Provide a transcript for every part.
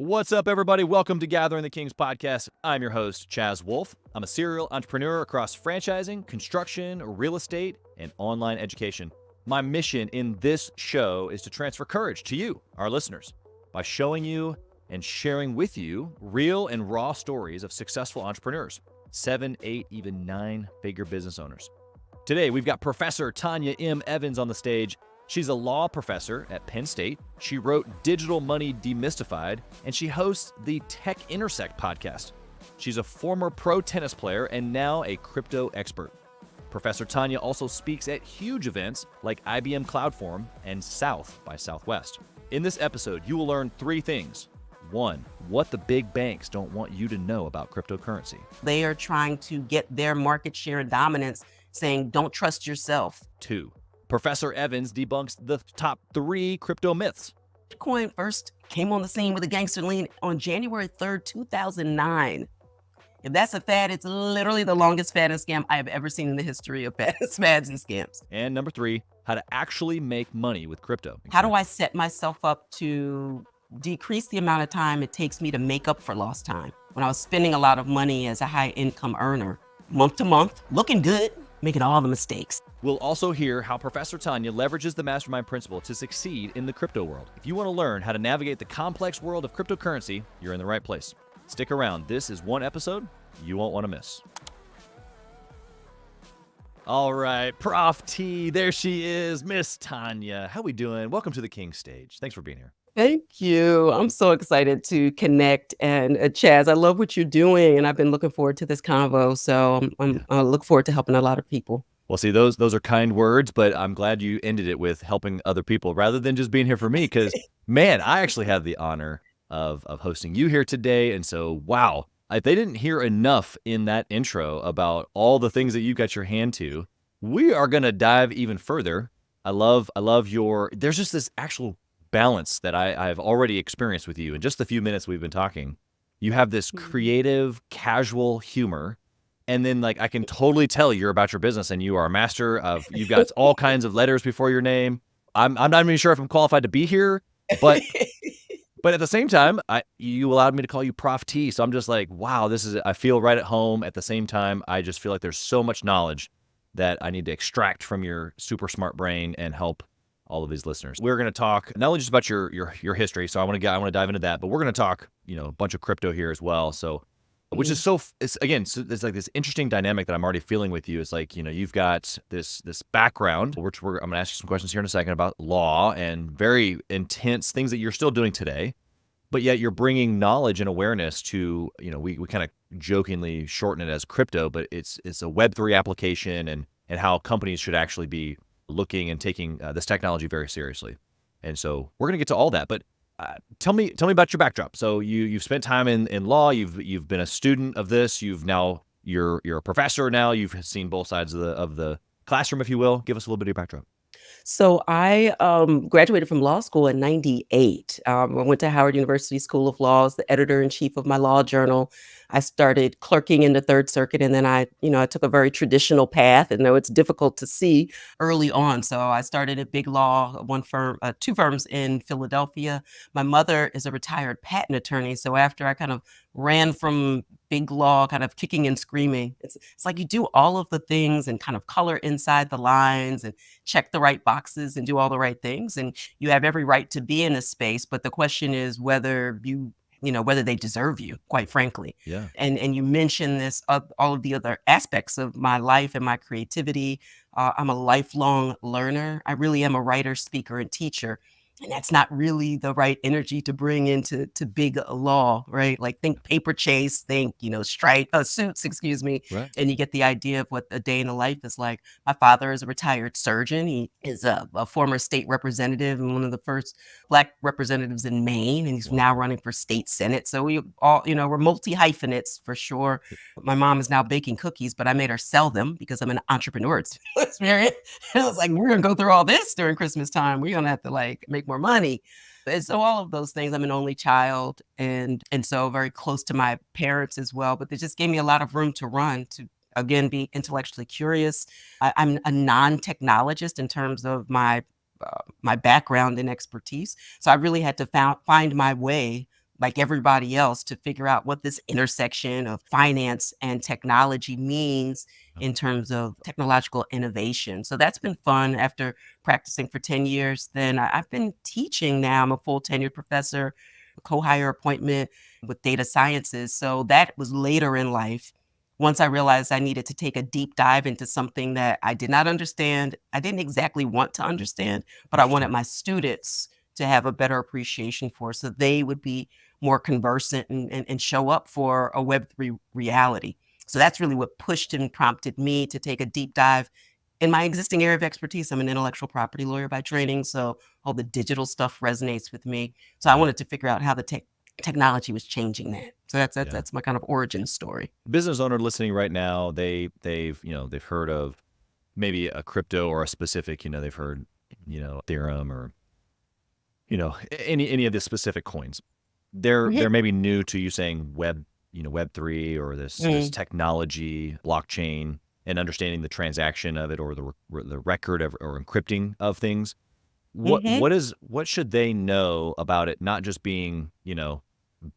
What's up, everybody? Welcome to Gathering the Kings podcast. I'm your host, Chaz Wolfe. I'm a serial entrepreneur across franchising, construction, real estate, and online education. My mission in this show is to transfer courage to you, our listeners, by showing you and sharing with you real and raw stories of successful entrepreneurs, 7, 8, even 9-figure business owners. Today, we've got Professor Tonya M. Evans on the stage. She's a law professor at Penn State. She wrote Digital Money Demystified, and she hosts the Tech Intersect podcast. She's a former pro tennis player and now a crypto expert. Professor Tonya also speaks at huge events like IBM Cloud Forum and South by Southwest. In this episode, you will learn 3 things. 1, what the big banks don't want you to know about cryptocurrency. They are trying to get their market share and dominance, saying, don't trust yourself. 2, Professor Evans debunks the top 3 crypto myths. Bitcoin first came on the scene with a gangster lean on January 3rd, 2009. If that's a fad, it's literally the longest fad and scam I have ever seen in the history of fads and scams. And number 3, how to actually make money with crypto. How do I set myself up to decrease the amount of time it takes me to make up for lost time? When I was spending a lot of money as a high income earner, month to month, looking good, making all the mistakes. We'll also hear how Professor Tonya leverages the Mastermind principle to succeed in the crypto world. If you want to learn how to navigate the complex world of cryptocurrency, you're in the right place. Stick around. This is one episode you won't want to miss. All right, Prof T, there she is, Miss Tonya. How we doing? Welcome to the King stage. Thanks for being here. Thank you. I'm so excited to connect. And Chaz, I love what you're doing, and I've been looking forward to this convo. So I look forward to helping a lot of people. Well, see, those are kind words, but I'm glad you ended it with helping other people rather than just being here for me. Because, man, I actually have the honor of hosting you here today. And so, wow, if they didn't hear enough in that intro about all the things that you got your hand to, we are going to dive even further. I love there's just this actual balance that I've already experienced with you in just the few minutes we've been talking. You have this creative, casual humor. And then, like, I can totally tell you're about your business and you are a master of, you've got all kinds of letters before your name. I'm not even sure if I'm qualified to be here, but at the same time, you allowed me to call you Prof T. So I'm just like, wow, I feel right at home. At the same time, I just feel like there's so much knowledge that I need to extract from your super smart brain and help all of these listeners. We're going to talk not only just about your history. So I want to dive into that, but we're going to talk, a bunch of crypto here as well. So, which is it's like this interesting dynamic that I'm already feeling with you. It's like, you've got this background, which I'm going to ask you some questions here in a second about law and very intense things that you're still doing today, but yet you're bringing knowledge and awareness to, we kind of jokingly shorten it as crypto, but it's a Web3 application and how companies should actually be looking and taking this technology very seriously. And so we're going to get to all that, but tell me about your backdrop. So you've spent time in law. You've been a student of this. You're a professor now. You've seen both sides of the classroom, if you will. Give us a little bit of your backdrop. So I graduated from law school in '98. I went to Howard University School of Law as the editor-in-chief of my law journal. I started clerking in the Third Circuit, and then I took a very traditional path. And though it's difficult to see early on, so I started at Big Law, one firm, 2 firms in Philadelphia. My mother is a retired patent attorney, so after I kind of ran from Big Law, kind of kicking and screaming, it's like you do all of the things and kind of color inside the lines and check the right boxes and do all the right things, and you have every right to be in a space. But the question is whether whether they deserve you, quite frankly. Yeah. And you mentioned this, all of the other aspects of my life and my creativity. I'm a lifelong learner. I really am a writer, speaker, and teacher. And that's not really the right energy to bring into big law, right? Like think paper chase, think, suits, excuse me. Right. And you get the idea of what a day in the life is like. My father is a retired surgeon. He is a former state representative and one of the first Black representatives in Maine. And he's now running for state Senate. So we all, we're multi-hyphenates for sure. My mom is now baking cookies, but I made her sell them because I'm an entrepreneur experience. And I was like, we're going to go through all this during Christmas time. We're going to have to make more money. And so all of those things, I'm an only child and so very close to my parents as well, but they just gave me a lot of room to run, to again, be intellectually curious. I'm a non-technologist in terms of my background and expertise. So I really had to find my way like everybody else, to figure out what this intersection of finance and technology means in terms of technological innovation. So that's been fun after practicing for 10 years. Then I've been teaching now. I'm a full tenured professor, co-hire appointment with data sciences. So that was later in life. Once I realized I needed to take a deep dive into something that I did not understand, I didn't exactly want to understand, but I wanted Interesting. my students to have a better appreciation for, so they would be more conversant and show up for a Web3 reality. So that's really what pushed and prompted me to take a deep dive in my existing area of expertise. I'm an intellectual property lawyer by training, so all the digital stuff resonates with me. So I Yeah. wanted to figure out how the technology was changing that. So Yeah. that's my kind of origin story. Business owner listening right now, they've heard of maybe a crypto or a specific, they've heard, Ethereum or, any of the specific coins. They're Mhm. maybe new to you saying Web3 or this Mm. technology, blockchain, and understanding the transaction of it or the record of or encrypting of things. Mhm. What should they know about it not just being,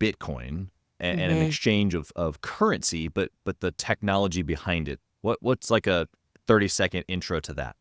Bitcoin and an Mhm. exchange of currency, but the technology behind it? What's like a 30-second intro to that?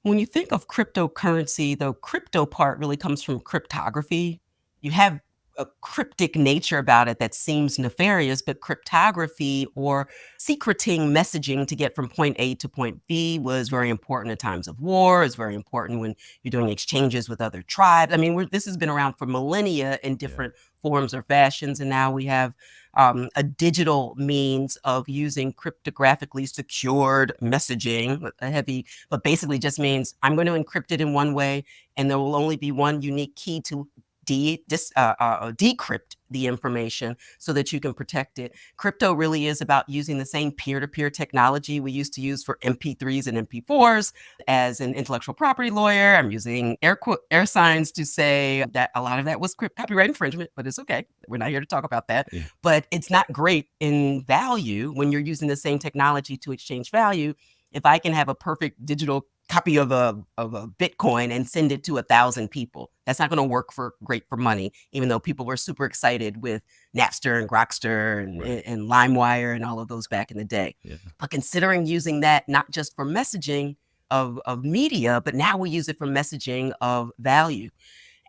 When you think of cryptocurrency, the crypto part really comes from cryptography. You have a cryptic nature about it that seems nefarious, but cryptography or secreting messaging to get from point A to point B was very important in times of war. It's very important when you're doing exchanges with other tribes. I mean, this has been around for millennia in Yeah. different forms or fashions, and now we have a digital means of using cryptographically secured messaging, a heavy, but basically just means I'm going to encrypt it in one way, and there will only be one unique key to decrypt the information so that you can protect it. Crypto really is about using the same peer-to-peer technology we used to use for MP3s and MP4s. As an intellectual property lawyer, I'm using air signs to say that a lot of that was copyright infringement, but it's okay. We're not here to talk about that. Yeah. But it's not great in value when you're using the same technology to exchange value. If I can have a perfect digital copy of a Bitcoin and send it to 1,000 people, that's not going to work for great for money, even though people were super excited with Napster and Grokster Right. and LimeWire and all of those back in the day. Yeah. But considering using that not just for messaging of media, but now we use it for messaging of value.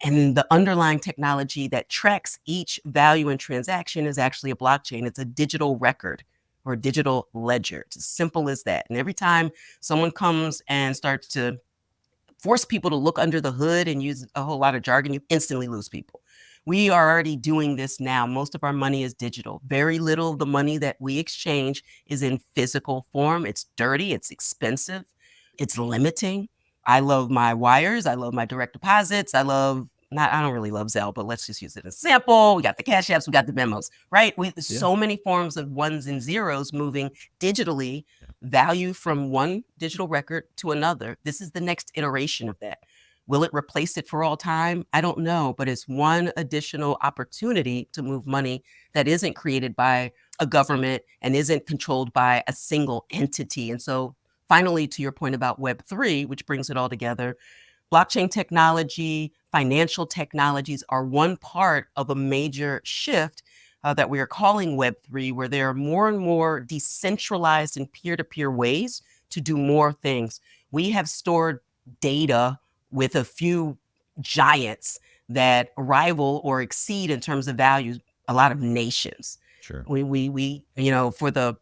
And the underlying technology that tracks each value and transaction is actually a blockchain. It's a digital record or a digital ledger. It's as simple as that. And every time someone comes and starts to force people to look under the hood and use a whole lot of jargon, you instantly lose people. We are already doing this now. Most of our money is digital. Very little of the money that we exchange is in physical form. It's dirty, it's expensive, it's limiting. I love my wires. I love my direct deposits. I don't really love Zelle, but let's just use it as a sample. We got the Cash Apps, we got the memos, right? There's Yeah. so many forms of ones and zeros moving digitally, Yeah. value from one digital record to another. This is the next iteration of that. Will it replace it for all time? I don't know, but it's one additional opportunity to move money that isn't created by a government and isn't controlled by a single entity. And so, finally, to your point about Web3, which brings it all together, blockchain technology, financial technologies are one part of a major shift that we are calling Web3, where there are more and more decentralized and peer to peer ways to do more things. We have stored data with a few giants that rival or exceed in terms of values a lot of nations. Sure. For the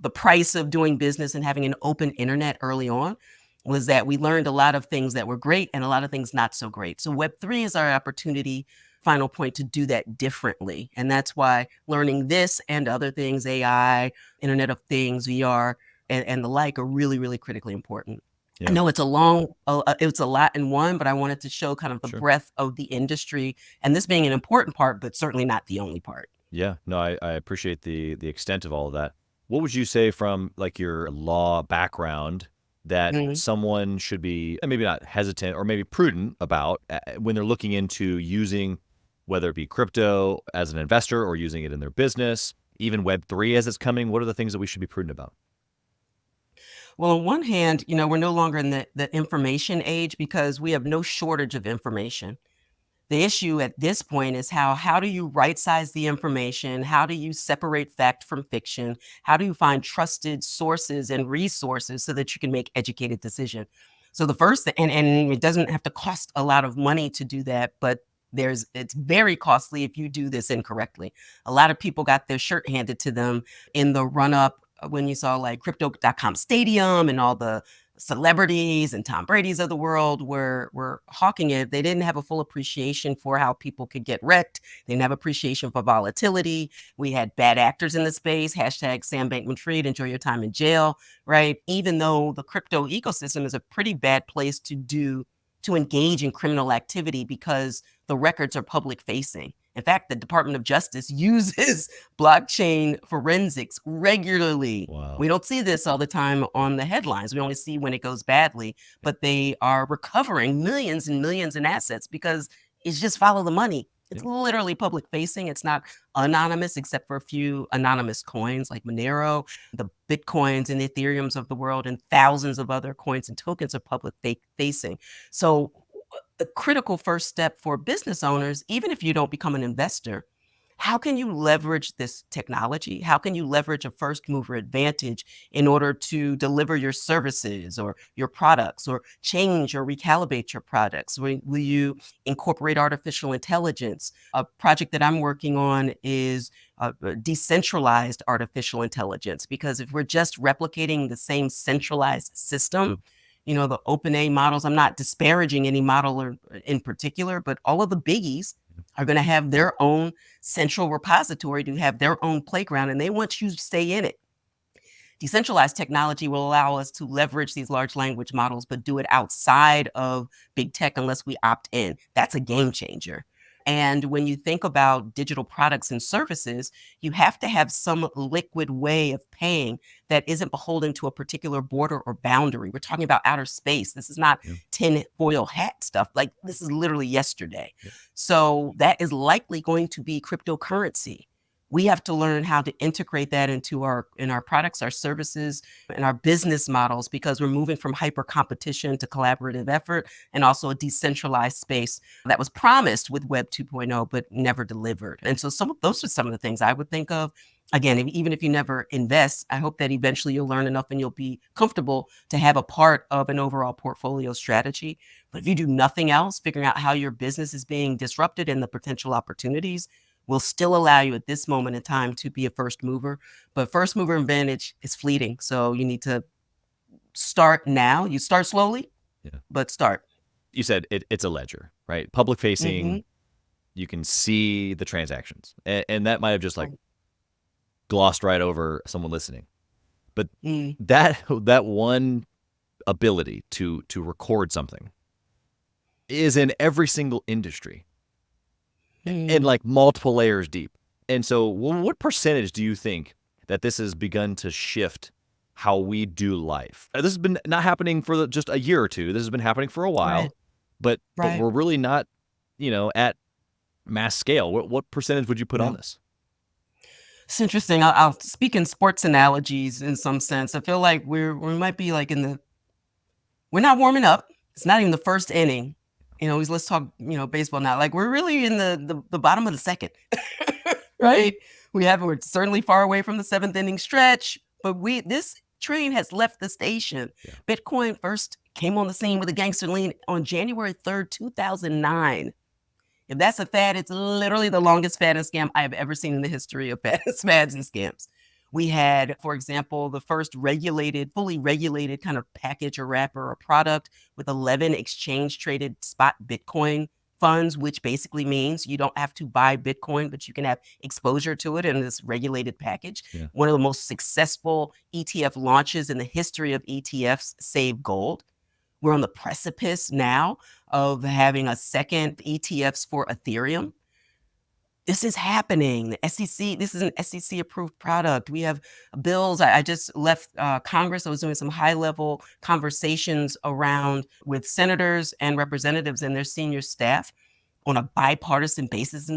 the price of doing business and having an open internet early on was that we learned a lot of things that were great and a lot of things not so great. So Web3 is our opportunity, final point, to do that differently. And that's why learning this and other things, AI, Internet of Things, VR, and the like, are really, really critically important. I Yeah. know it's a lot in one, but I wanted to show kind of the Sure. breadth of the industry, and this being an important part, but certainly not the only part. Yeah. No, I appreciate the extent of all of that. What would you say from like your law background that Mhm. someone should be maybe not hesitant or maybe prudent about when they're looking into using whether it be crypto as an investor or using it in their business, even Web3 as it's coming? What are the things that we should be prudent about? Well, on one hand, we're no longer in the information age because we have no shortage of information. The issue at this point is how do you right-size the information? How do you separate fact from fiction? How do you find trusted sources and resources so that you can make educated decision? So the first thing, and it doesn't have to cost a lot of money to do that, but it's very costly if you do this incorrectly. A lot of people got their shirt handed to them in the run-up when you saw like crypto.com stadium and all the celebrities and Tom Brady's of the world were hawking it. They didn't have a full appreciation for how people could get wrecked. They didn't have appreciation for volatility. We had bad actors in the space. Hashtag Sam Bankman-Fried, enjoy your time in jail, right? Even though the crypto ecosystem is a pretty bad place to engage in criminal activity because the records are public facing. In fact, the Department of Justice uses blockchain forensics regularly. Wow. We don't see this all the time on the headlines. We only see when it goes badly, but they are recovering millions and millions in assets because it's just follow the money. It's literally public facing. It's not anonymous except for a few anonymous coins like Monero, the Bitcoins and Ethereums of the world, and thousands of other coins and tokens are public facing. So a critical first step for business owners, even if you don't become an investor, how can you leverage this technology? How can you leverage a first mover advantage in order to deliver your services or your products or change or recalibrate your products? Will you incorporate artificial intelligence? A project that I'm working on is decentralized artificial intelligence, because if we're just replicating the same centralized system, the OpenAI models, I'm not disparaging any model in particular, but all of the biggies are going to have their own central repository to have their own playground, and they want you to stay in it. Decentralized technology will allow us to leverage these large language models, but do it outside of big tech unless we opt in. That's a game changer. And when you think about digital products and services, you have to have some liquid way of paying that isn't beholden to a particular border or boundary. We're talking about outer space. This is not tinfoil hat stuff. Like, this is literally yesterday. So that is likely going to be cryptocurrency. We have to learn how to integrate that into our products, our services, and our business models, because we're moving from hyper competition to collaborative effort, and also a decentralized space that was promised with Web 2.0 but never delivered. And so those are some of the things I would think of. Again, even if you never invest, I hope that eventually you'll learn enough and you'll be comfortable to have a part of an overall portfolio strategy. But if you do nothing else, figuring out how your business is being disrupted and the potential opportunities will still allow you at this moment in time to be a first mover. But first mover advantage is fleeting. So you need to start now. You start slowly, but start. You said it's a ledger, right? Public facing, you can see the transactions. And that might have just like glossed right over someone listening. But that one ability to record something is in every single industry. And like multiple layers deep. And so what percentage do you think that this has begun to shift how we do life? This has been not happening for just a year or two. This has been happening for a while, but we're really not, at mass scale. What percentage would you put on this? It's interesting. I'll speak in sports analogies in some sense. I feel like we might be like we're not warming up. It's not even the first inning. Let's talk, baseball now. Like, we're really in the bottom of the second, right? We're certainly far away from the seventh inning stretch, but this train has left the station. Bitcoin first came on the scene with a gangster lean on January 3rd, 2009. If that's a fad, it's literally the longest fad and scam I have ever seen in the history of fads and scams. We had, for example, the first fully regulated kind of package or wrapper or product with 11 exchange-traded spot Bitcoin funds, which basically means you don't have to buy Bitcoin, but you can have exposure to it in this regulated package. One of the most successful ETF launches in the history of ETFs, save gold. We're on the precipice now of having a second ETFs for Ethereum. This is happening. The SEC, this is an SEC approved product. We have bills. I just left Congress. I was doing some high level conversations with senators and representatives and their senior staff on a bipartisan basis. This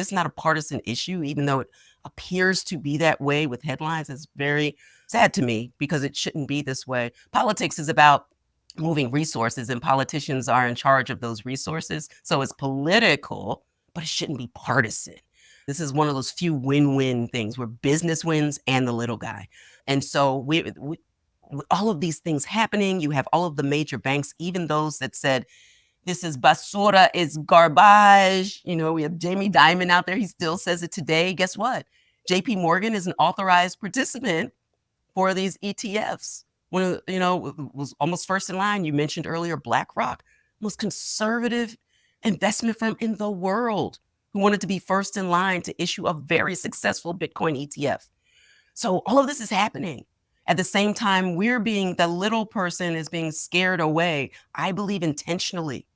is not a partisan issue, even though it appears to be that way with headlines. It's very sad to me because it shouldn't be this way. Politics is about moving resources, and politicians are in charge of those resources. So it's political, but it shouldn't be partisan. This is one of those few win-win things where business wins and the little guy. And so we all of these things happening, you have all of the major banks, even those that said, this is basura, it's garbage. We have Jamie Dimon out there. He still says it today. Guess what? JP Morgan is an authorized participant for these ETFs. When, was almost first in line. You mentioned earlier BlackRock, most conservative investment firm in the world, who wanted to be first in line to issue a very successful Bitcoin ETF. So all of this is happening. At the same time, the little person is being scared away, I believe intentionally.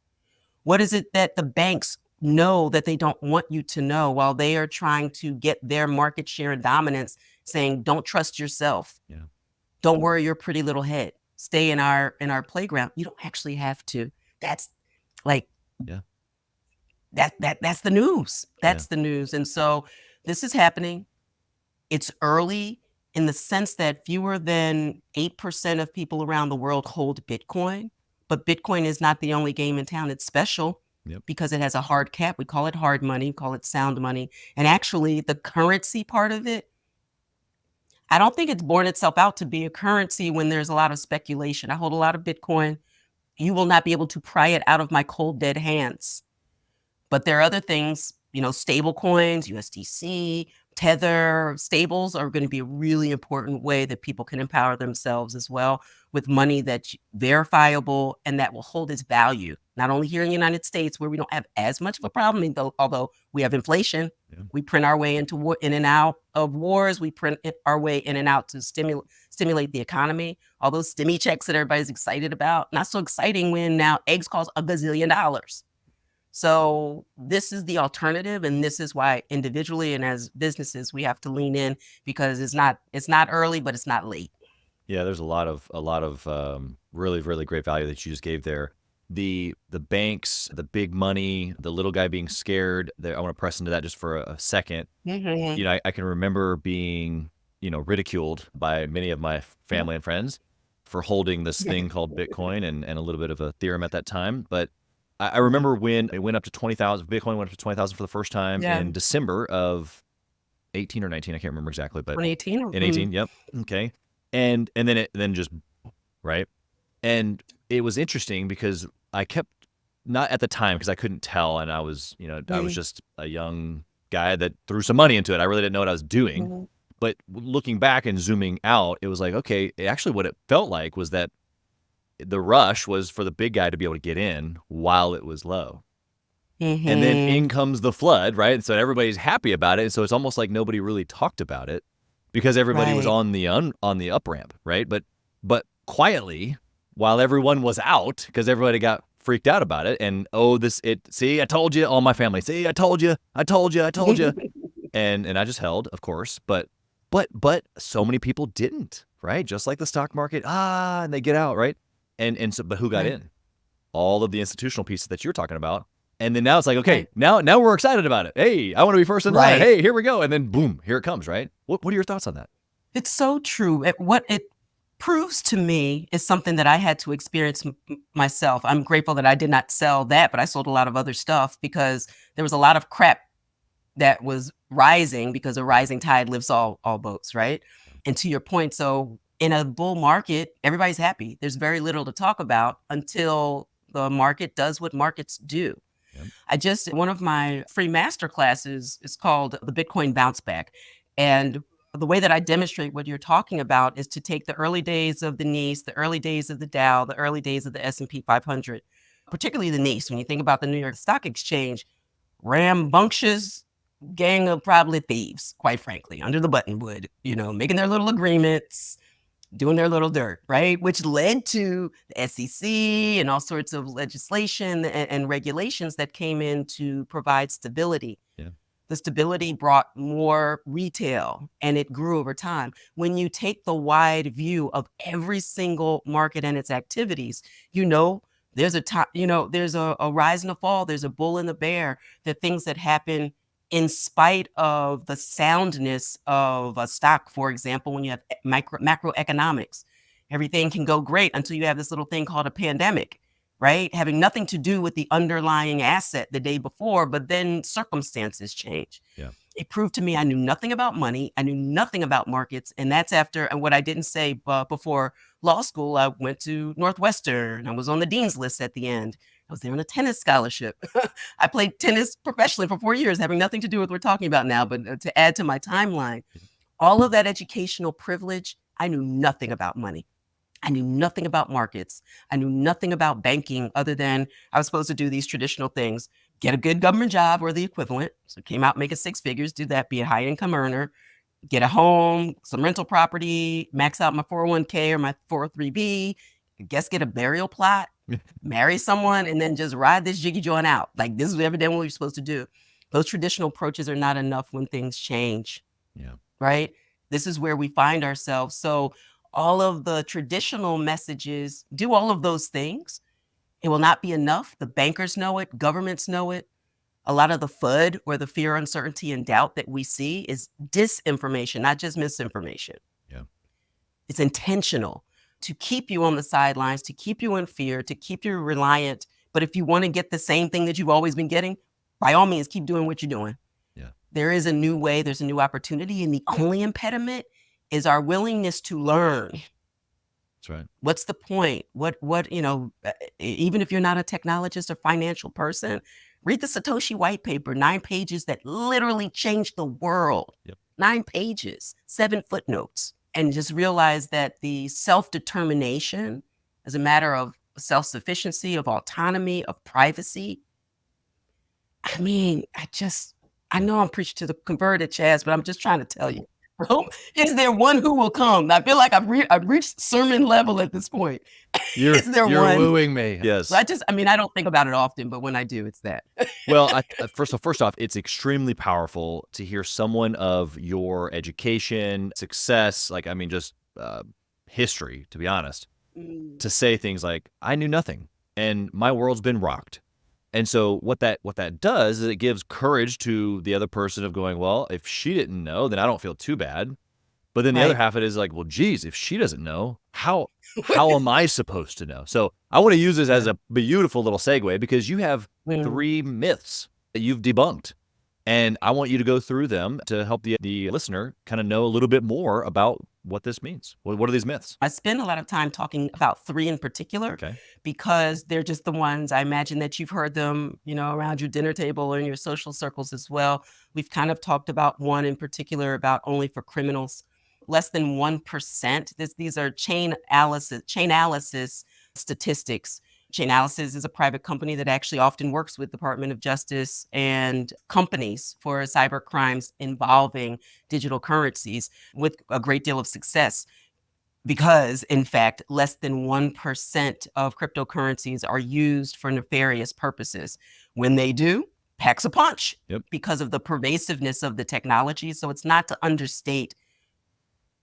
What is it that the banks know that they don't want you to know while they are trying to get their market share and dominance, saying, don't trust yourself. Yeah. Don't worry your pretty little head. Stay in our playground. You don't actually have to. That's like, Yeah. That's the news. That's the news. And so this is happening. It's early in the sense that fewer than 8% of people around the world hold Bitcoin. But Bitcoin is not the only game in town. It's special because it has a hard cap. We call it hard money, we call it sound money. And actually, the currency part of it, I don't think it's borne itself out to be a currency when there's a lot of speculation. I hold a lot of Bitcoin. You will not be able to pry it out of my cold, dead hands. But there are other things, stable coins, USDC, Tether, stables are going to be a really important way that people can empower themselves as well, with money that's verifiable and that will hold its value. Not only here in the United States, where we don't have as much of a problem, although we have inflation. We print our way into in and out of wars. We print our way in and out to stimulate the economy. All those stimmy checks that everybody's excited about. Not so exciting when now eggs cost $1 gazillion. So this is the alternative, and this is why individually and as businesses we have to lean in, because it's not early, but it's not late. Yeah, there's a lot of really, really great value that you just gave there. The banks, the big money, the little guy being scared. I want to press into that just for a second. I can remember being ridiculed by many of my family and friends for holding this thing called Bitcoin and a little bit of Ethereum at that time. But I remember when it went up to 20,000, Bitcoin went up to 20,000 for the first time in December of 18 or 19. I can't remember exactly, but 2018. In 18. Yep. Okay. And then it just, right. And it was interesting because I kept, not at the time because I couldn't tell. And I was, I was just a young guy that threw some money into it. I really didn't know what I was doing. But looking back and zooming out, it was like, okay, actually what it felt like was that the rush was for the big guy to be able to get in while it was low. And then in comes the flood, right? And so everybody's happy about it. And so it's almost like nobody really talked about it because everybody was on the up ramp, right? But quietly, while everyone was out, because everybody got freaked out about it, and see, I told you, all my family, see, I told you. and I just held, of course, but so many people didn't, right? Just like the stock market, and they get out, right? And so, but who got in? All of the institutional pieces that you're talking about. And then now it's like, okay, now we're excited about it. Hey, I want to be first in line. Hey, here we go. And then boom, here it comes, right? What are your thoughts on that? It's so true. What it proves to me is something that I had to experience myself. I'm grateful that I did not sell that, but I sold a lot of other stuff because there was a lot of crap that was rising, because a rising tide lifts all boats, right? And to your point, so in a bull market, everybody's happy. There's very little to talk about until the market does what markets do. One of my free master classes is called the Bitcoin Bounce Back. And the way that I demonstrate what you're talking about is to take the early days of the NIS, the early days of the Dow, the early days of the S&P 500, particularly the NIS. When you think about the New York Stock Exchange, rambunctious gang of probably thieves, quite frankly, under the buttonwood, making their little agreements, doing their little dirt, right? Which led to the SEC and all sorts of legislation and regulations that came in to provide stability. The stability brought more retail, and it grew over time. When you take the wide view of every single market and its activities, there's there's a rise and a fall, there's a bull and a bear, the things that happen in spite of the soundness of a stock, for example, when you have macroeconomics. Everything can go great until you have this little thing called a pandemic, right? Having nothing to do with the underlying asset the day before, but then circumstances change. Yeah. It proved to me I knew nothing about money. I knew nothing about markets. And that's after, and what I didn't say before law school, I went to Northwestern. I was on the dean's list at the end. I was there on a tennis scholarship. I played tennis professionally for 4 years, having nothing to do with what we're talking about now, but to add to my timeline, all of that educational privilege, I knew nothing about money. I knew nothing about markets. I knew nothing about banking other than I was supposed to do these traditional things, get a good government job or the equivalent. So came out making six figures, do that, be a high income earner, get a home, some rental property, max out my 401k or my 403b, I guess get a burial plot, marry someone, and then just ride this jiggy joint out. Like this is evidently what you're supposed to do. Those traditional approaches are not enough when things change. Yeah. Right? This is where we find ourselves. So all of the traditional messages do all of those things. It will not be enough. The bankers know it, governments know it. A lot of the FUD or the fear, uncertainty, and doubt that we see is disinformation, not just misinformation. Yeah. It's intentional to keep you on the sidelines, to keep you in fear, to keep you reliant. But if you want to get the same thing that you've always been getting, by all means, keep doing what you're doing. Yeah. There is a new way, there's a new opportunity, and the only impediment is our willingness to learn. That's right. What's the point? Even if you're not a technologist or financial person, read the Satoshi white paper, 9 pages that literally changed the world. Yep. 9 pages, 7 footnotes, and just realize that the self-determination as a matter of self-sufficiency, of autonomy, of privacy. I mean, I know I'm preaching to the converted, Chaz, but I'm just trying to tell you, is there one who will come? I feel like I've reached sermon level at this point. You're wooing me. Yes. So I don't think about it often, but when I do, it's that. Well, first off, it's extremely powerful to hear someone of your education, success, just history, to be honest, to say things like, I knew nothing and my world's been rocked. And so what that does is it gives courage to the other person of going, well, if she didn't know, then I don't feel too bad. But then the other half of it is like, well, geez, if she doesn't know, how am I supposed to know? So I want to use this as a beautiful little segue because you have 3 myths that you've debunked. And I want you to go through them to help the listener kind of know a little bit more about what this means. What are these myths? I spend a lot of time talking about 3 in particular because they're just the ones I imagine that you've heard them, around your dinner table or in your social circles as well. We've kind of talked about one in particular about only for criminals. Less than 1%. These are Chainalysis statistics. Chainalysis is a private company that actually often works with Department of Justice and companies for cyber crimes involving digital currencies with a great deal of success. Because, in fact, less than 1% of cryptocurrencies are used for nefarious purposes. When they do, packs a punch because of the pervasiveness of the technology. So it's not to understate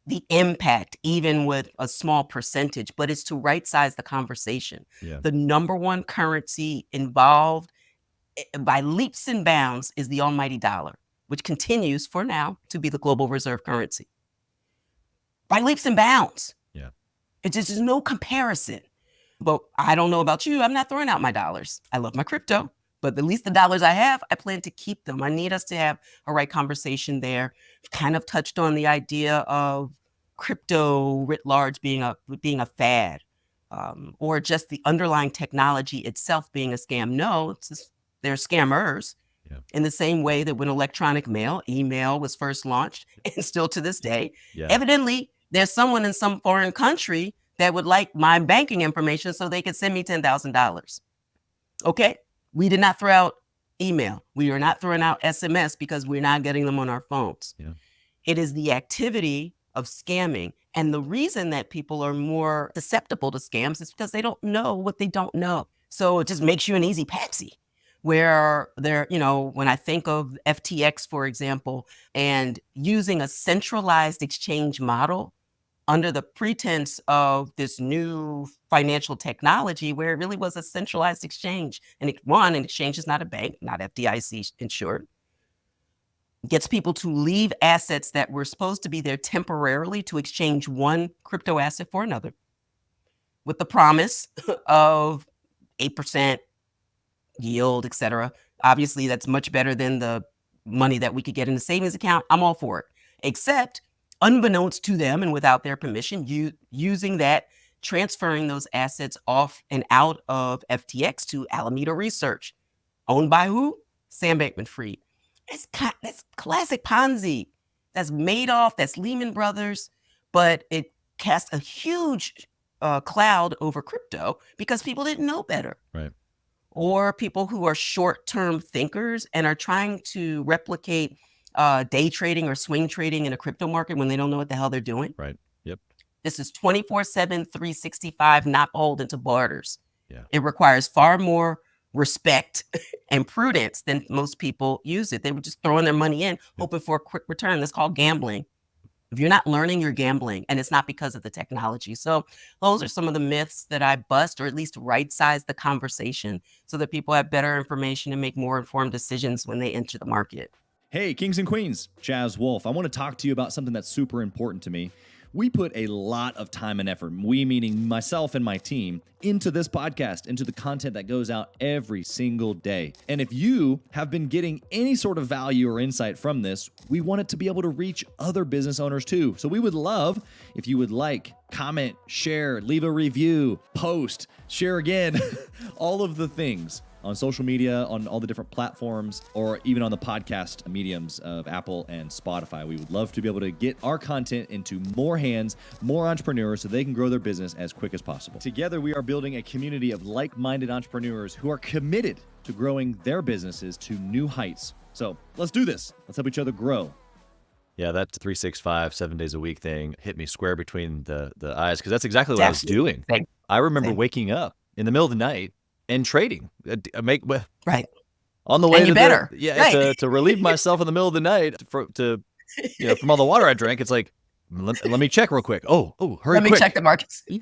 the impact, even with a small percentage, but it's to right-size the conversation. Yeah. The number one currency involved by leaps and bounds is the almighty dollar, which continues for now to be the global reserve currency. By leaps and bounds. Yeah. It's just there's no comparison. But I don't know about you. I'm not throwing out my dollars. I love my crypto, but at least the dollars I have, I plan to keep them. I need us to have a right conversation there. Kind of touched on the idea of crypto writ large being a fad, or just the underlying technology itself being a scam. No, they're scammers. In the same way that when electronic mail, email was first launched, and still to this day, evidently there's someone in some foreign country that would like my banking information so they could send me $10,000. Okay, we did not throw out email. We are not throwing out SMS because we're not getting them on our phones. It is the activity of scamming. And the reason that people are more susceptible to scams is because they don't know what they don't know. So it just makes you an easy patsy. Where when I think of FTX, for example, and using a centralized exchange model under the pretense of this new financial technology where it really was a centralized exchange. And an exchange is not a bank, not FDIC insured. Gets people to leave assets that were supposed to be there temporarily to exchange one crypto asset for another. with the promise of 8% yield, etc. Obviously, that's much better than the money that we could get in a savings account. I'm all for it, except unbeknownst to them and without their permission, using that, transferring those assets off and out of FTX to Alameda Research, owned by who? Sam Bankman-Fried. That's classic Ponzi. That's Madoff, that's Lehman Brothers, but it cast a huge cloud over crypto because people didn't know better. Right. Or people who are short-term thinkers and are trying to replicate day trading or swing trading in a crypto market when they don't know what the hell they're doing. Right. Yep. This is 24/7, 365, not beholden to borders. Yeah. It requires far more respect and prudence than most people use it. They were just throwing their money in, hoping for a quick return. That's called gambling. If you're not learning, you're gambling, and it's not because of the technology. So those are some of the myths that I bust, or at least right-size the conversation so that people have better information and make more informed decisions when they enter the market. Hey, kings and queens, Chaz Wolfe. I want to talk to you about something that's super important to me. We put a lot of time and effort, we meaning myself and my team, into this podcast, into the content that goes out every single day. And if you have been getting any sort of value or insight from this, we want it to be able to reach other business owners too. So we would love if you would like, comment, share, leave a review, post, share again, all of the things on social media, on all the different platforms, or even on the podcast mediums of Apple and Spotify. We would love to be able to get our content into more hands, more entrepreneurs, so they can grow their business as quick as possible. Together, we are building a community of like-minded entrepreneurs who are committed to growing their businesses to new heights. So let's do this. Let's help each other grow. Yeah, that 365, 7 days a week thing hit me square between the eyes, because that's exactly what I was doing. I remember waking up in the middle of the night and trading. Right. On the way to to relieve myself in the middle of the night from all the water I drank. It's like, let me check real quick. Oh, hurry! Let me check the markets. And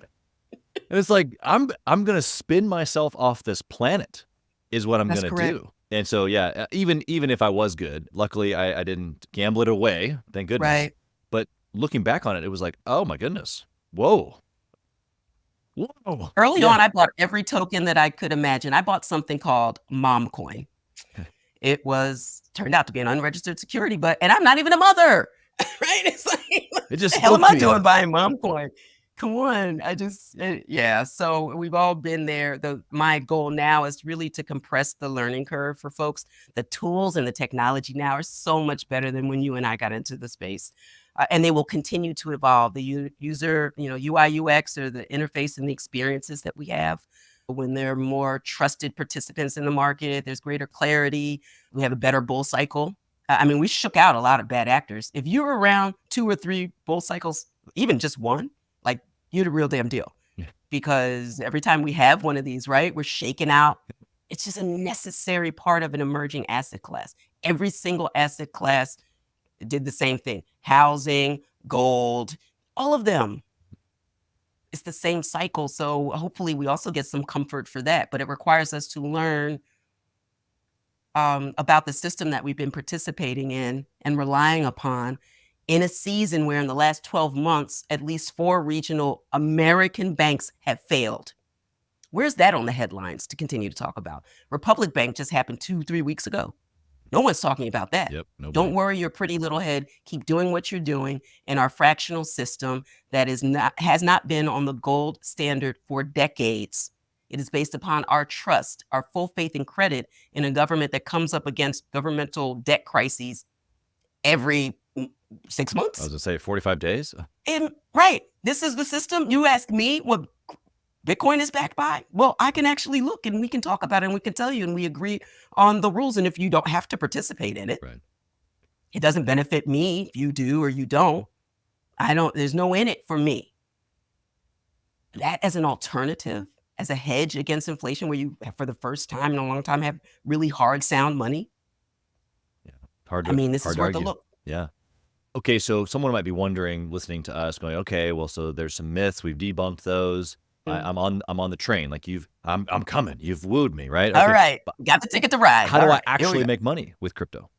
it's like I'm gonna spin myself off this planet, is what I'm gonna do. And so even if I was good, luckily I didn't gamble it away. Thank goodness. Right. But looking back on it, it was like, oh my goodness, whoa. Early on, I bought every token that I could imagine. I bought something called MomCoin. It turned out to be an unregistered security, and I'm not even a mother, right? It's like, it just what the hell am I doing buying MomCoin? Come on, so we've all been there. My goal now is really to compress the learning curve for folks. The tools and the technology now are so much better than when you and I got into the space. And they will continue to evolve. The user, UI, UX, or the interface and the experiences that we have. When there are more trusted participants in the market, there's greater clarity. We have a better bull cycle. We shook out a lot of bad actors. If you were around 2 or 3 bull cycles, even just one, like, you're the real damn deal. Because every time we have one of these, right, we're shaking out. It's just a necessary part of an emerging asset class. Every single asset class did the same thing. Housing, gold, all of them. It's the same cycle. So hopefully we also get some comfort for that. But it requires us to learn about the system that we've been participating in and relying upon in a season where in the last 12 months, at least 4 regional American banks have failed. Where's that on the headlines to continue to talk about? Republic Bank just happened 2-3 weeks ago. No one's talking about that. Yep, nobody. Don't worry your pretty little head. Keep doing what you're doing in our fractional system that has not been on the gold standard for decades. It is based upon our trust, our full faith and credit in a government that comes up against governmental debt crises every 6 months. I was gonna say 45 days. Right. This is the system. You ask me what Bitcoin is backed by? Well, I can actually look and we can talk about it and we can tell you and we agree on the rules. And if you don't have to participate in it, right, it doesn't benefit me if you do or you don't. There's no in it for me. That as an alternative, as a hedge against inflation, where you, for the first time in a long time, have really hard, sound money. Yeah. This is worth a look. Yeah. Okay, so someone might be wondering, listening to us, going, okay, well, so there's some myths. We've debunked those. I'm on the train. Like I'm coming. You've wooed me, right? Okay. All right. Got the ticket to ride. How do I actually make money with crypto?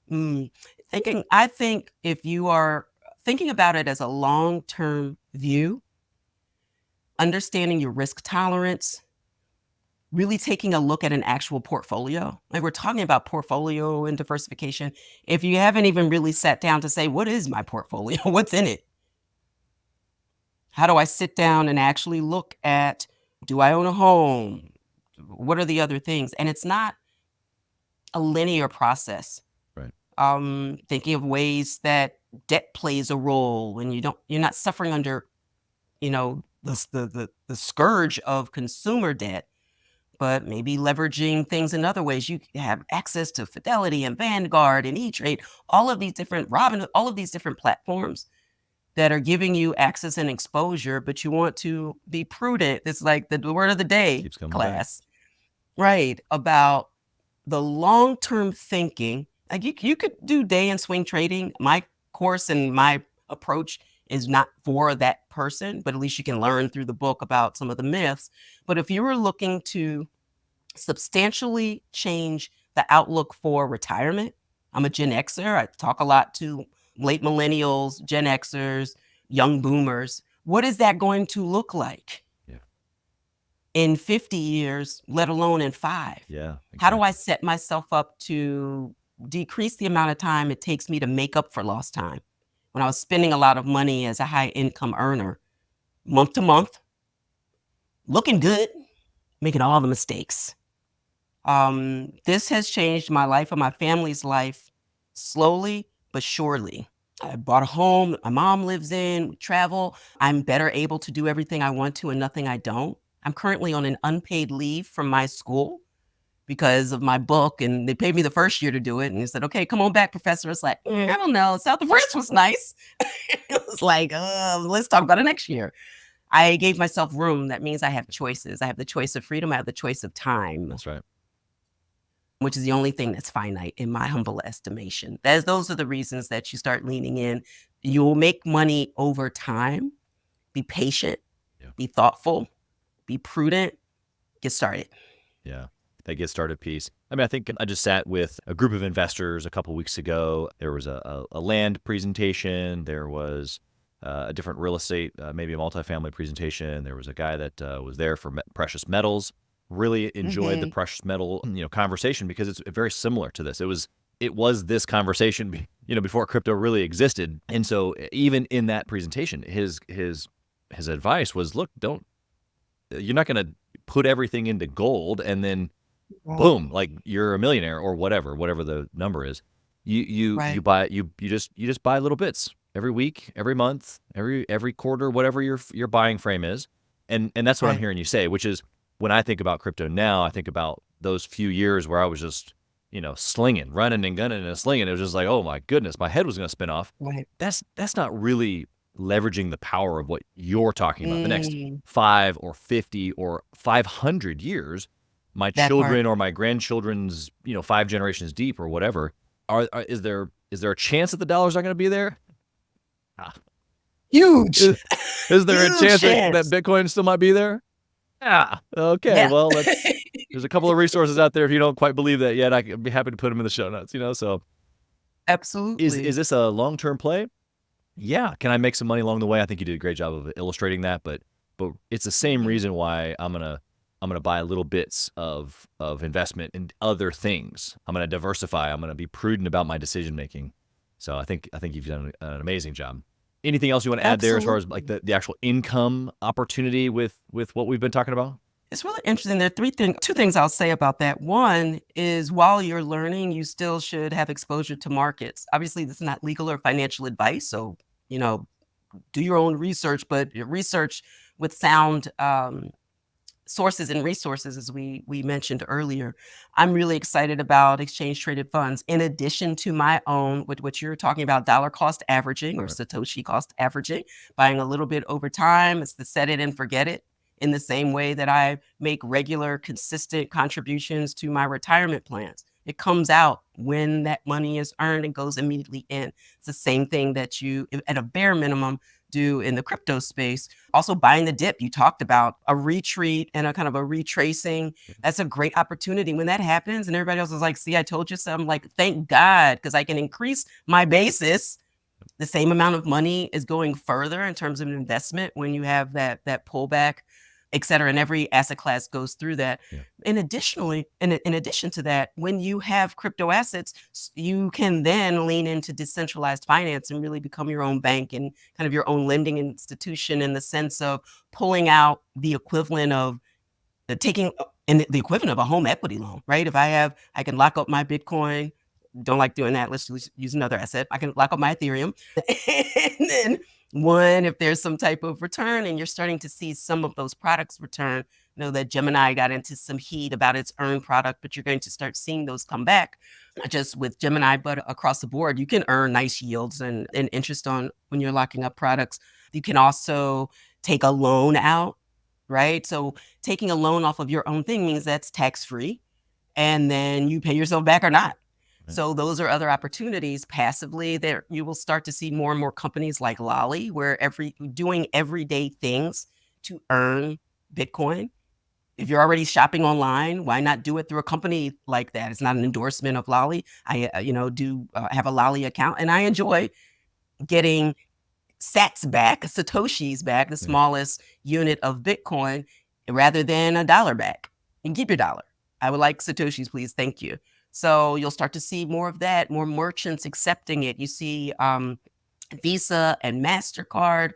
I think if you are thinking about it as a long-term view, understanding your risk tolerance, really taking a look at an actual portfolio. Like we're talking about portfolio and diversification. If you haven't even really sat down to say, what is my portfolio? What's in it? How do I sit down and actually look at, do I own a home? What are the other things? And it's not a linear process. Right. Thinking of ways that debt plays a role and you're not suffering under, the scourge of consumer debt, but maybe leveraging things in other ways. You have access to Fidelity and Vanguard and E-Trade, all of these different Robinhood, all of these different platforms that are giving you access and exposure, but you want to be prudent. It's like the word of the day Keeps coming class, right? About the long-term thinking. Like you could do day and swing trading. My course and my approach is not for that person, but at least you can learn through the book about some of the myths. But if you were looking to substantially change the outlook for retirement, I'm a Gen Xer. I talk a lot to late millennials, Gen Xers, young boomers. What is that going to look like in 50 years, let alone in 5? Yeah. Exactly. How do I set myself up to decrease the amount of time it takes me to make up for lost time? When I was spending a lot of money as a high income earner, month to month, looking good, making all the mistakes. This has changed my life and my family's life slowly but surely. I bought a home my mom lives in, we travel. I'm better able to do everything I want to and nothing I don't. I'm currently on an unpaid leave from my school because of my book, and they paid me the first year to do it. And they said, okay, come on back, professor. It's like, I don't know. South the first was nice. It was like, let's talk about it next year. I gave myself room. That means I have choices. I have the choice of freedom. I have the choice of time. That's right. Which is the only thing that's finite in my humble estimation. Those are the reasons that you start leaning in. You'll make money over time. Be patient, be thoughtful, be prudent, get started. Yeah. That get started piece. I mean, I think I just sat with a group of investors a couple weeks ago. There was a land presentation. There was a different real estate, maybe a multifamily presentation. There was a guy that was there for precious metals. Really enjoyed the precious metal, conversation because it's very similar to this. It was this conversation, before crypto really existed. And so even in that presentation, his advice was, look, you're not going to put everything into gold and then boom, like you're a millionaire or whatever the number is. You just buy little bits every week, every month, every quarter, whatever your buying frame is. And that's what I'm hearing you say, which is when I think about crypto now, I think about those few years where I was just, slinging, running and gunning and slinging. It was just like, oh my goodness, my head was going to spin off. Right. That's not really leveraging the power of what you're talking about. The next 5 or 50 or 500 years, my children or my grandchildren's, 5 generations deep or whatever, is there a chance that the dollar's not going to be there? Huge. Is there a chance that Bitcoin still might be there? Yeah. Okay. Yeah. Well, there's a couple of resources out there. If you don't quite believe that yet, I could be happy to put them in the show notes, so. Absolutely. Is this a long-term play? Yeah. Can I make some money along the way? I think you did a great job of illustrating that, but it's the same reason why I'm going to buy little bits of investment in other things. I'm going to diversify. I'm going to be prudent about my decision making. So I think you've done an amazing job. Anything else you want to add there as far as like the actual income opportunity with what we've been talking about? It's really interesting. There are two things I'll say about that. One is while you're learning, you still should have exposure to markets. Obviously, this is not legal or financial advice. So, do your own research, but research with sound sources and resources, as we mentioned earlier. I'm really excited about exchange traded funds in addition to my own, with what you're talking about, dollar cost averaging or Satoshi cost averaging, buying a little bit over time. It's the set it and forget it, in the same way that I make regular, consistent contributions to my retirement plans. It comes out when that money is earned and goes immediately in. It's the same thing that you, at a bare minimum, do in the crypto space. Also buying the dip. You talked about a retreat and a kind of a retracing. That's a great opportunity. When that happens and everybody else is like, see, I told you so. I'm like, thank God, because I can increase my basis the same amount of money is going further in terms of an investment when you have that pullback, et cetera. And every asset class goes through that. Yeah. And additionally, in addition to that, when you have crypto assets, you can then lean into decentralized finance and really become your own bank and kind of your own lending institution, in the sense of pulling out the equivalent of taking and the equivalent of a home equity loan, right? If I can lock up my Bitcoin. Don't like doing that. Let's use another asset. I can lock up my Ethereum. And then if there's some type of return, and you're starting to see some of those products return, that Gemini got into some heat about its earned product, but you're going to start seeing those come back, not just with Gemini, but across the board. You can earn nice yields and interest on when you're locking up products. You can also take a loan out, right? So taking a loan off of your own thing means that's tax-free, and then you pay yourself back or not. So those are other opportunities passively. There, you will start to see more and more companies like Lolly, where doing everyday things to earn Bitcoin. If you're already shopping online, why not do it through a company like that? It's not an endorsement of Lolly. I, do have a Lolly account, and I enjoy getting sats back, Satoshis back, the smallest unit of Bitcoin, rather than $1 back. You can keep your dollar. I would like Satoshis, please. Thank you. So you'll start to see more of that, more merchants accepting it. You see Visa and MasterCard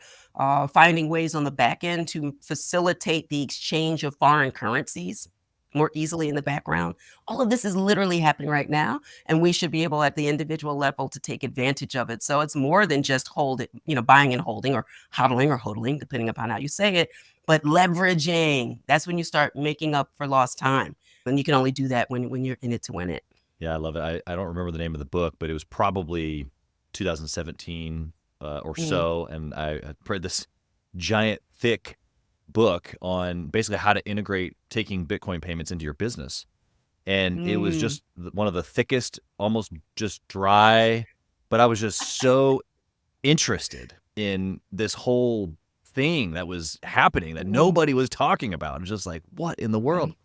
finding ways on the back end to facilitate the exchange of foreign currencies more easily in the background. All of this is literally happening right now, and we should be able at the individual level to take advantage of it. So it's more than just buying and holding, or hodling or hodling, depending upon how you say it, but leveraging. That's when you start making up for lost time. And you can only do that when you're in it to win it. Yeah, I love it. I don't remember the name of the book, but it was probably 2017 or so. And I read this giant, thick book on basically how to integrate taking Bitcoin payments into your business. And it was just one of the thickest, almost just dry, but I was just so interested in this whole thing that was happening that nobody was talking about. It was just like, what in the world?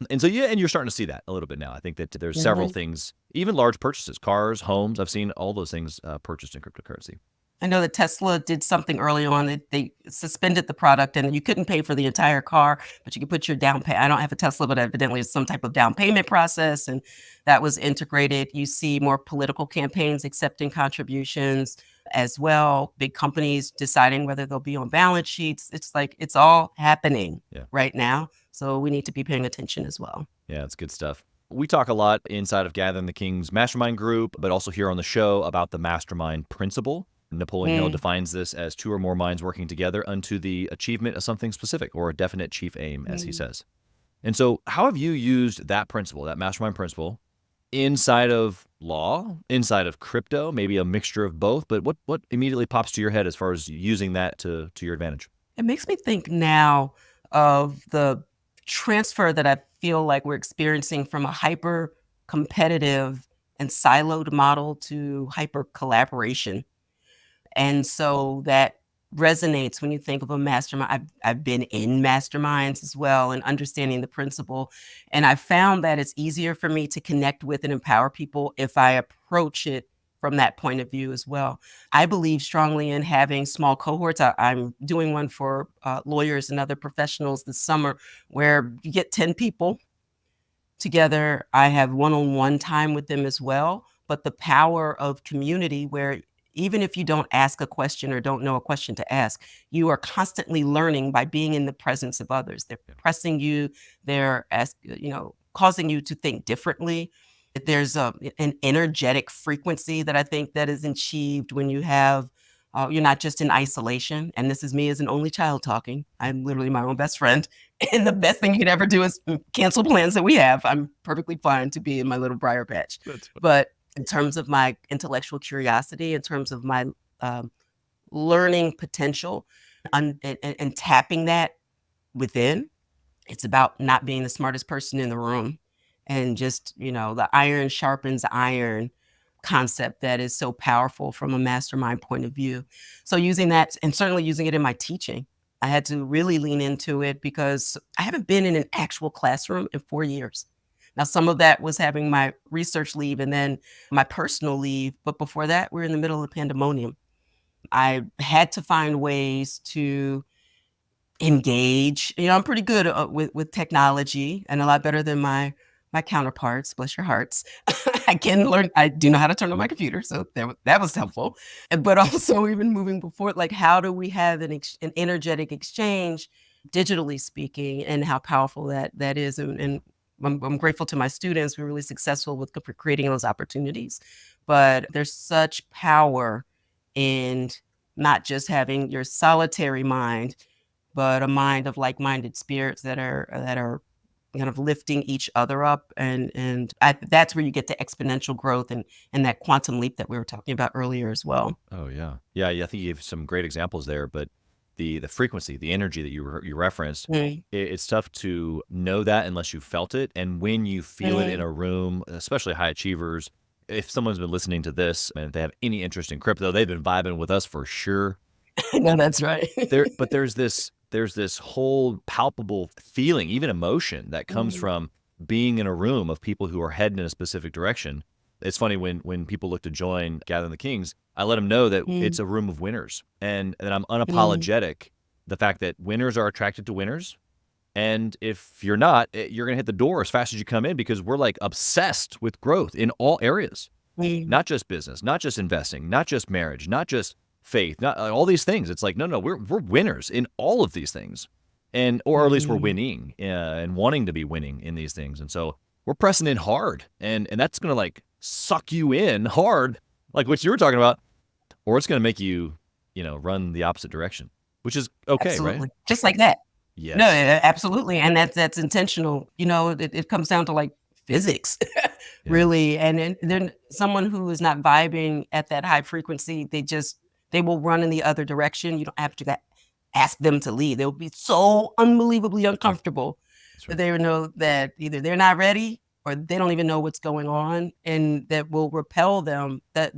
And so, and you're starting to see that a little bit now. I think that there's several things, even large purchases, cars, homes. I've seen all those things purchased in cryptocurrency. I know that Tesla did something early on that they suspended the product, and you couldn't pay for the entire car, but you could put your down payment. I don't have a Tesla, but evidently it's some type of down payment process, and that was integrated. You see more political campaigns accepting contributions as well. Big companies deciding whether they'll be on balance sheets. It's like it's all happening right now. So we need to be paying attention as well. Yeah, it's good stuff. We talk a lot inside of Gathering the King's Mastermind group, but also here on the show about the Mastermind principle. Napoleon Hill defines this as two or more minds working together unto the achievement of something specific, or a definite chief aim, as he says. And so how have you used that principle, that Mastermind principle, inside of law, inside of crypto, maybe a mixture of both? But what immediately pops to your head as far as using that to your advantage? It makes me think now of the transfer that I feel like we're experiencing from a hyper competitive and siloed model to hyper collaboration. And so that resonates when you think of a mastermind. I've been in masterminds as well, and understanding the principle. And I found that it's easier for me to connect with and empower people if I approach it from that point of view as well. I believe strongly in having small cohorts. I'm doing one for lawyers and other professionals this summer, where you get 10 people together. I have one-on-one time with them as well. But the power of community, where even if you don't ask a question or don't know a question to ask, you are constantly learning by being in the presence of others. They're pressing you, they're causing you to think differently. There's an energetic frequency that I think that is achieved when you have, you're not just in isolation. And this is me as an only child talking. I'm literally my own best friend. And the best thing you can ever do is cancel plans that we have. I'm perfectly fine to be in my little briar patch. But in terms of my intellectual curiosity, in terms of my learning potential, and tapping that within, it's about not being the smartest person in the room, and just, the iron sharpens iron concept that is so powerful from a mastermind point of view. So using that, and certainly using it in my teaching, I had to really lean into it because I haven't been in an actual classroom in 4 years. Now, some of that was having my research leave and then my personal leave. But before that, we're in the middle of the pandemonium. I had to find ways to engage. I'm pretty good with technology, and a lot better than my counterparts. Bless your hearts. I can learn. I do know how to turn on my computer, so that was helpful. But also, even moving before, like, how do we have an energetic exchange, digitally speaking, and how powerful that is. And I'm grateful to my students. We're really successful with creating those opportunities. But there's such power in not just having your solitary mind, but a mind of like-minded spirits that are kind of lifting each other up, and that's where you get to exponential growth and that quantum leap that we were talking about earlier as well. Oh yeah, yeah. I think you have some great examples there, but the frequency, the energy that you referenced, it's tough to know that unless you felt it. And when you feel it in a room, especially high achievers, if someone's been listening to this and if they have any interest in crypto, they've been vibing with us for sure. No, that's right. But there's this whole palpable feeling, even emotion, that comes from being in a room of people who are heading in a specific direction. It's funny when people look to join Gathering the Kings, I let them know that it's a room of winners, and that I'm unapologetic. The fact that winners are attracted to winners, and if you're not, you're gonna hit the door as fast as you come in, because we're like obsessed with growth in all areas, not just business, not just investing, not just marriage, not just faith, not all these things. It's like, no, we're winners in all of these things, or at least we're winning and wanting to be winning in these things. And so we're pressing in hard, and that's gonna like suck you in hard, like what you were talking about, or it's gonna make you, run the opposite direction, which is okay, Absolutely. right? Just like that. Yes. No, absolutely, and that's intentional. It comes down to like physics, really. And then someone who is not vibing at that high frequency, they will run in the other direction. You don't have to ask them to leave. They'll be so unbelievably uncomfortable that they will know that either they're not ready or they don't even know what's going on, and that will repel them. That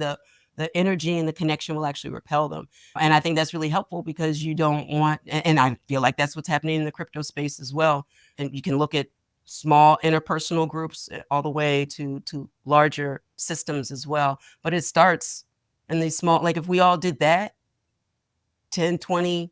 the energy and the connection will actually repel them. And I think that's really helpful, because you don't want, and I feel like that's what's happening in the crypto space as well. And you can look at small interpersonal groups all the way to larger systems as well. But it starts in these small, like if we all did that, 10, 20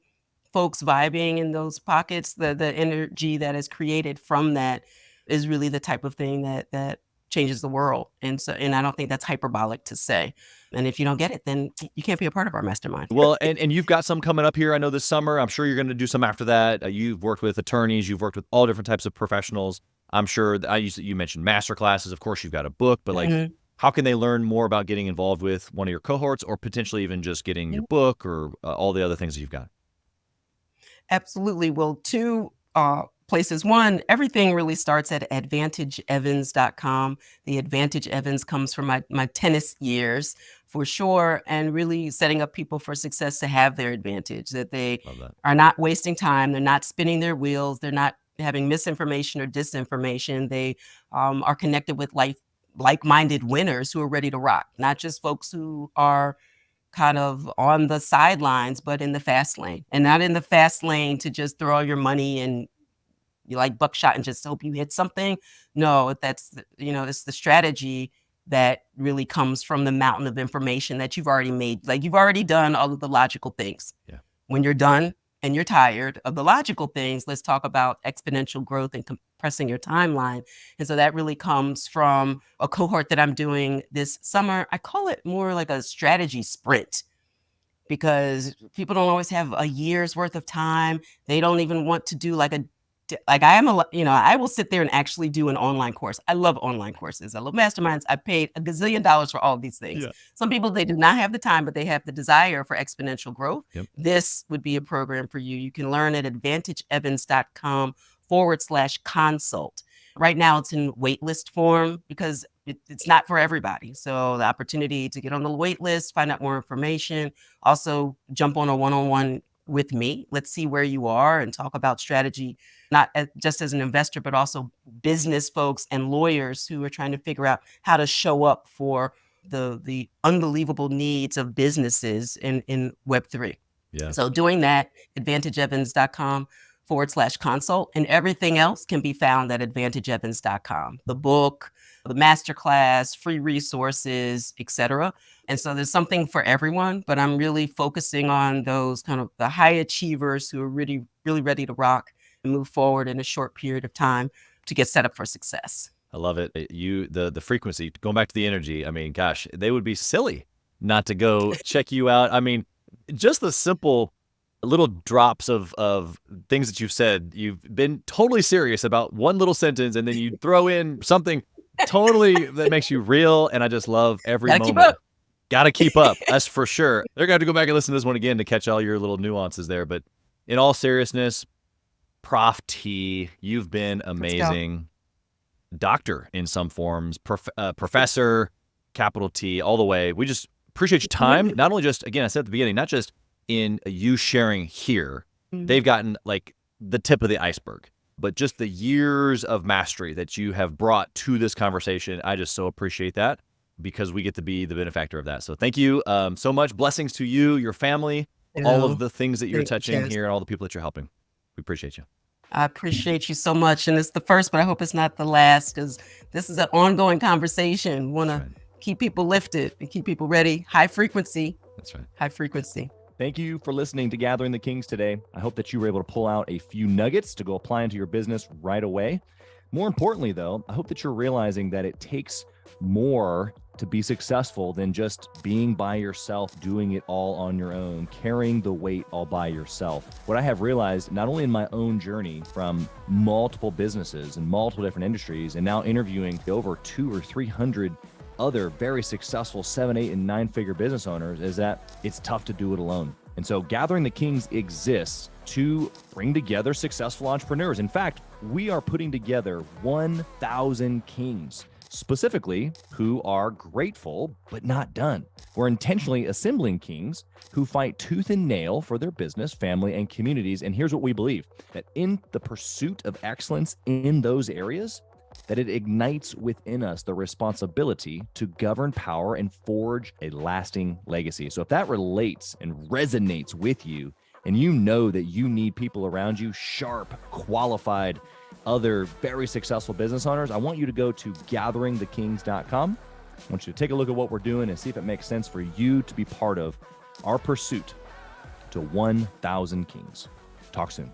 folks vibing in those pockets, the energy that is created from that is really the type of thing that changes the world. And I don't think that's hyperbolic to say. And if you don't get it, then you can't be a part of our mastermind. Well, and you've got some coming up here, I know, this summer. I'm sure you're going to do some after that. You've worked with attorneys, you've worked with all different types of professionals. I'm sure you mentioned master classes. Of course, you've got a book, but like, how can they learn more about getting involved with one of your cohorts, or potentially even just getting your book, or all the other things that you've got? Absolutely. Well, two places. One, everything really starts at advantageevans.com. The Advantage Evans comes from my tennis years, for sure, and really setting up people for success to have their advantage, that they are not wasting time, they're not spinning their wheels, they're not having misinformation or disinformation. They are connected with like-minded winners who are ready to rock, not just folks who are kind of on the sidelines, but in the fast lane, and not in the fast lane to just throw all your money and you like buckshot and just hope you hit something. No, it's the strategy that really comes from the mountain of information that you've already made. Like, you've already done all of the logical things. Yeah. When you're done and you're tired of the logical things, let's talk about exponential growth and compressing your timeline. And so that really comes from a cohort that I'm doing this summer. I call it more like a strategy sprint, because people don't always have a year's worth of time. They don't even want to do I will sit there and actually do an online course. I love online courses. I love masterminds. I paid $1 gazillion for all of these things. Yeah. Some people, they do not have the time, but they have the desire for exponential growth. Yep. This would be a program for you. You can learn at advantageevans.com/consult. Right now it's in waitlist form because it's not for everybody. So the opportunity to get on the wait list, find out more information, also jump on a one-on-one with me. Let's see where you are and talk about strategy, not just as an investor, but also business folks and lawyers who are trying to figure out how to show up for the unbelievable needs of businesses in Web3. Yeah. So doing that, advantageevans.com/consult, and everything else can be found at advantageevans.com. The book, the masterclass, free resources, etc. And so there's something for everyone, but I'm really focusing on those kind of the high achievers who are really, really ready to rock and move forward in a short period of time to get set up for success. I love it. The frequency, going back to the energy. I mean, gosh, they would be silly not to go check you out. I mean, just the simple little drops of things that you've said. You've been totally serious about one little sentence, and then you throw in something totally that makes you real. And I just love every Gotta moment. keep up. Gotta keep up. That's for sure. They're gonna have to go back and listen to this one again to catch all your little nuances there. But in all seriousness, Prof T, you've been amazing. Doctor in some forms, professor, capital T, all the way. We just appreciate your time. Not only just, again, I said at the beginning, not just in you sharing here. They've gotten like the tip of the iceberg, but just the years of mastery that you have brought to this conversation. I just so appreciate that because we get to be the benefactor of that. So thank you so much. Blessings to you, your family, all of the things that you're touching here, and all the people that you're helping. We appreciate you. I appreciate you so much. And it's the first, but I hope it's not the last, because this is an ongoing conversation. Want to keep people lifted and keep people ready. High frequency. That's right. High frequency. Thank you for listening to Gathering the Kings today. I hope that you were able to pull out a few nuggets to go apply into your business right away. More importantly, though, I hope that you're realizing that it takes more to be successful than just being by yourself, doing it all on your own, carrying the weight all by yourself. What I have realized, not only in my own journey from multiple businesses and multiple different industries, and now interviewing over 200 or 300 other very successful 7, 8, and 9-figure business owners, is that it's tough to do it alone. And so Gathering the Kings exists to bring together successful entrepreneurs. In fact, we are putting together 1,000 kings, specifically who are grateful but not done. We're intentionally assembling kings who fight tooth and nail for their business, family, and communities. And here's what we believe, that in the pursuit of excellence in those areas, that it ignites within us the responsibility to govern power and forge a lasting legacy. So if that relates and resonates with you, and you know that you need people around you, sharp, qualified, other very successful business owners, I want you to go to gatheringthekings.com. I want you to take a look at what we're doing and see if it makes sense for you to be part of our pursuit to 1,000 kings. Talk soon.